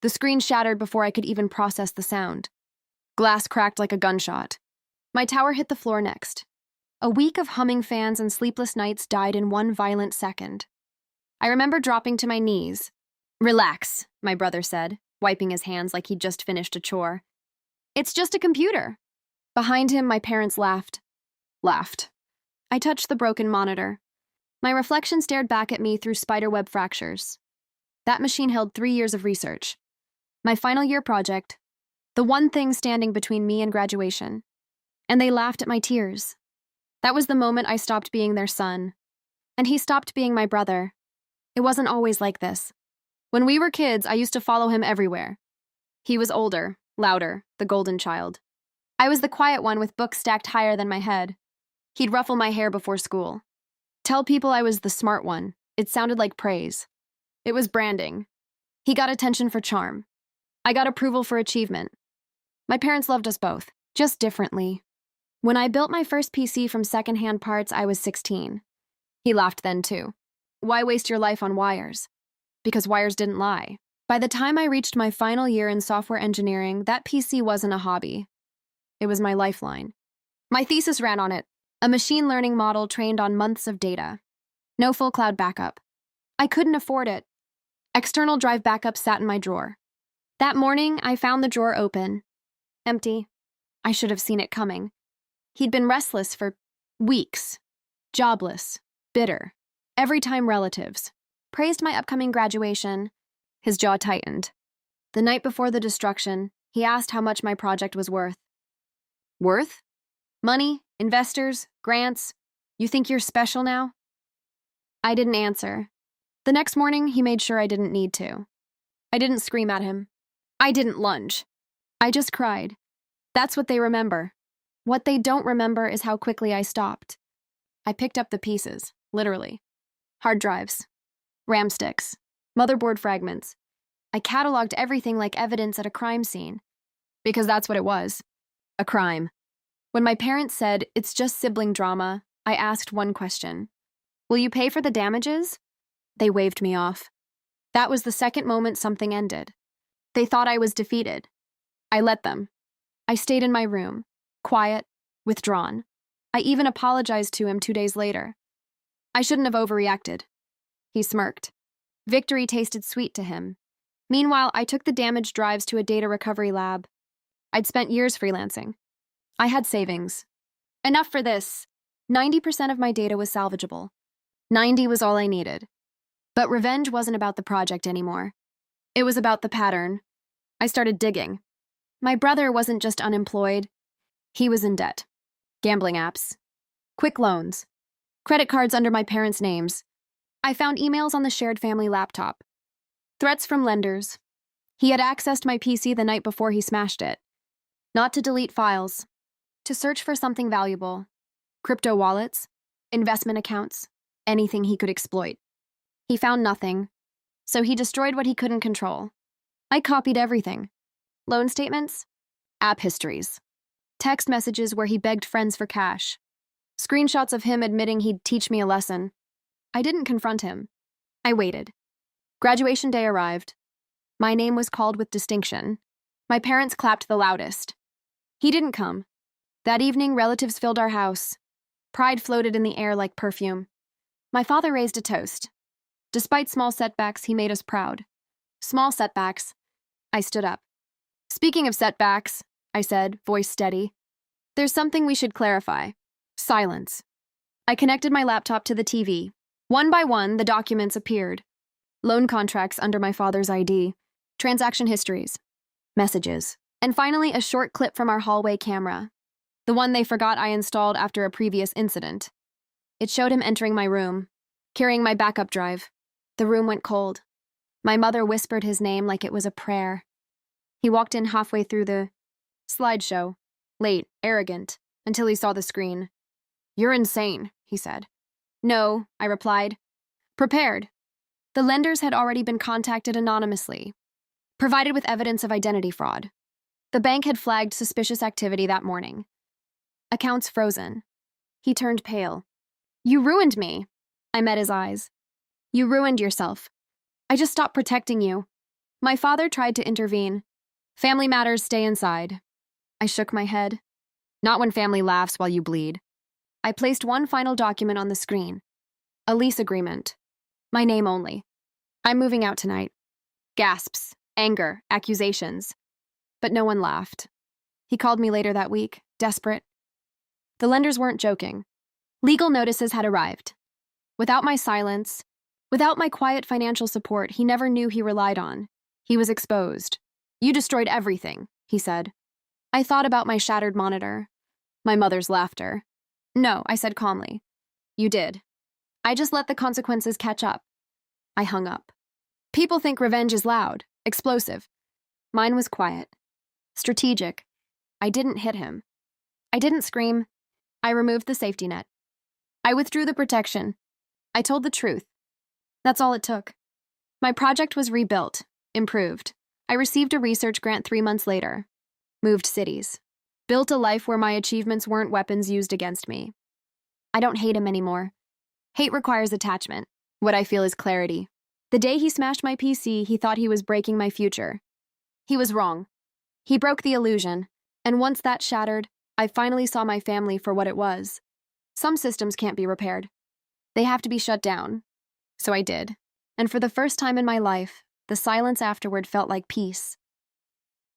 The screen shattered before I could even process the sound. Glass cracked like a gunshot. My tower hit the floor next. A week of humming fans and sleepless nights died in one violent second. I remember dropping to my knees. "Relax," my brother said, wiping his hands like he'd just finished a chore. "It's just a computer." Behind him, my parents laughed. I touched the broken monitor. My reflection stared back at me through spiderweb fractures. That machine held 3 years of research. My final year project, the one thing standing between me and graduation. And they laughed at my tears. That was the moment I stopped being their son. And he stopped being my brother. It wasn't always like this. When we were kids, I used to follow him everywhere. He was older, louder, the golden child. I was the quiet one with books stacked higher than my head. He'd ruffle my hair before school. Tell people I was the smart one. It sounded like praise. It was branding. He got attention for charm. I got approval for achievement. My parents loved us both, just differently. When I built my first PC from secondhand parts, I was 16. He laughed then, too. Why waste your life on wires? Because wires didn't lie. By the time I reached my final year in software engineering, that PC wasn't a hobby. It was my lifeline. My thesis ran on it, a machine learning model trained on months of data. No full cloud backup. I couldn't afford it. External drive backup sat in my drawer. That morning, I found the drawer open. Empty. I should have seen it coming. He'd been restless for weeks. Jobless. Bitter. Every time relatives. Praised my upcoming graduation. His jaw tightened. The night before the destruction, he asked how much my project was worth. Worth? Money? Investors? Grants? You think you're special now? I didn't answer. The next morning, he made sure I didn't need to. I didn't scream at him. I didn't lunge. I just cried. That's what they remember. What they don't remember is how quickly I stopped. I picked up the pieces, literally. Hard drives, RAM sticks, motherboard fragments. I cataloged everything like evidence at a crime scene. Because that's what it was. A crime. When my parents said, "It's just sibling drama," I asked one question. "Will you pay for the damages?" They waved me off. That was the second moment something ended. They thought I was defeated. I let them. I stayed in my room, quiet, withdrawn. I even apologized to him 2 days later. I shouldn't have overreacted. He smirked. Victory tasted sweet to him. Meanwhile, I took the damaged drives to a data recovery lab. I'd spent years freelancing. I had savings. Enough for this. 90% of my data was salvageable. 90 was all I needed. But revenge wasn't about the project anymore. It was about the pattern. I started digging. My brother wasn't just unemployed. He was in debt. Gambling apps. Quick loans. Credit cards under my parents' names. I found emails on the shared family laptop. Threats from lenders. He had accessed my PC the night before he smashed it. Not to delete files. To search for something valuable. Crypto wallets. Investment accounts. Anything he could exploit. He found nothing. So he destroyed what he couldn't control. I copied everything. Loan statements. App histories. Text messages where he begged friends for cash. Screenshots of him admitting he'd teach me a lesson. I didn't confront him. I waited. Graduation day arrived. My name was called with distinction. My parents clapped the loudest. He didn't come. That evening, relatives filled our house. Pride floated in the air like perfume. My father raised a toast. Despite small setbacks, he made us proud. Small setbacks. I stood up. Speaking of setbacks, I said, voice steady, there's something we should clarify. Silence. I connected my laptop to the TV. One by one, the documents appeared. Loan contracts under my father's ID. Transaction histories. Messages. And finally, a short clip from our hallway camera. The one they forgot I installed after a previous incident. It showed him entering my room, carrying my backup drive. The room went cold. My mother whispered his name like it was a prayer. He walked in halfway through the slideshow, late, arrogant, until he saw the screen. "You're insane," he said. "No," I replied. Prepared. The lenders had already been contacted anonymously, provided with evidence of identity fraud. The bank had flagged suspicious activity that morning. Accounts frozen. He turned pale. "You ruined me." I met his eyes. "You ruined yourself. I just stopped protecting you." My father tried to intervene. Family matters stay inside. I shook my head. Not when family laughs while you bleed. I placed one final document on the screen. A lease agreement. My name only. I'm moving out tonight. Gasps, anger, accusations. But no one laughed. He called me later that week, desperate. The lenders weren't joking. Legal notices had arrived. Without my silence, without my quiet financial support he never knew he relied on, he was exposed. You destroyed everything, he said. I thought about my shattered monitor. My mother's laughter. No, I said calmly. You did. I just let the consequences catch up. I hung up. People think revenge is loud, explosive. Mine was quiet. Strategic. I didn't hit him. I didn't scream. I removed the safety net. I withdrew the protection. I told the truth. That's all it took. My project was rebuilt, improved. I received a research grant 3 months later. Moved cities. Built a life where my achievements weren't weapons used against me. I don't hate him anymore. Hate requires attachment. What I feel is clarity. The day he smashed my PC, he thought he was breaking my future. He was wrong. He broke the illusion, and once that shattered, I finally saw my family for what it was. Some systems can't be repaired. They have to be shut down. So I did. And for the first time in my life, the silence afterward felt like peace.